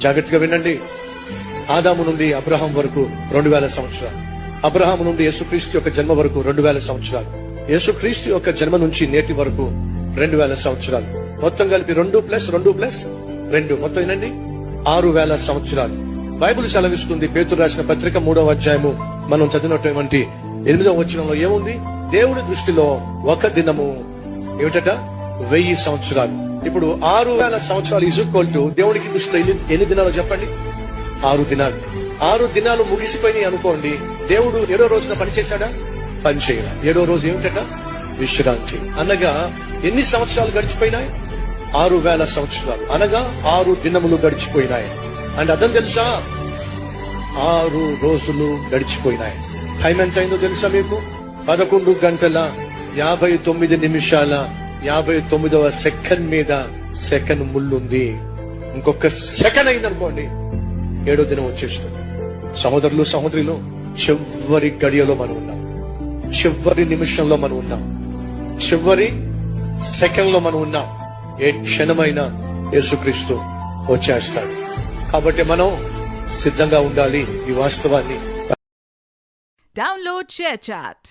జాగ్రత్తగా వినండి. ఆదాము నుండి అబ్రహాం వరకు 2000 సంవత్సరాలు, అబ్రహాము నుండి యేసుక్రీస్తు యొక్క జన్మ వరకు 2000 సంవత్సరాలు, యేసుక్రీస్తు యొక్క జన్మ నుంచి నేటి వరకు 2000 సంవత్సరాలు. మొత్తం కలిపి 2+2+2 మొత్తం వినండి 6000 సంవత్సరాలు. బైబిల్ సెలవిస్తుంది, పేతురు రాసిన పత్రిక 3వ అధ్యాయము మనం చదివినటువంటి 8వ వచనంలో ఏముంది? దేవుడి దృష్టిలో ఒక దినము ఏమిటట? 1000 సంవత్సరాలు. ఇప్పుడు 6000 సంవత్సరాలు ఈజ్ ఈక్వల్ టు దేవుడికి దృష్టిలో ఎన్ని దినాలు చెప్పండి? 6 దినాలు. 6 దినాలు ముగిసిపోయినాయి అనుకోండి. దేవుడు 7వ రోజున పని చేశాడా? పని చేయాల. 7వ రోజు ఏమిటట? విశ్రాంతి. అనగా ఎన్ని సంవత్సరాలు గడిచిపోయినాయి? 6000 సంవత్సరాలు, అనగా 6 దినములు గడిచిపోయినాయి. అండ్ అర్థం తెలుసా? 6 రోజులు గడిచిపోయినాయి. టైం ఎంత అయిందో తెలుసా మీకు? 11 గంటల 59 నిమిషాల 59వ సెకండ్ మీద సెకండ్ ముళ్ళుంది. ఇంకొక సెకండ్ అయిందనుకోండి 7వ దినం వచ్చేస్తుంది. సహోదరులు సహోదరులు, చివరి గడియలో మనం ఉన్నాం, చివరి నిమిషంలో మనం ఉన్నాం, చివరి సెకండ్ లో మనం ఉన్నాం. ఏ క్షణమైనా యేసుక్రీస్తు వచ్చేస్తాడు. కాబట్టి మనం సిద్ధంగా ఉండాలి. ఈ వాస్తవాన్ని Download ShareChat.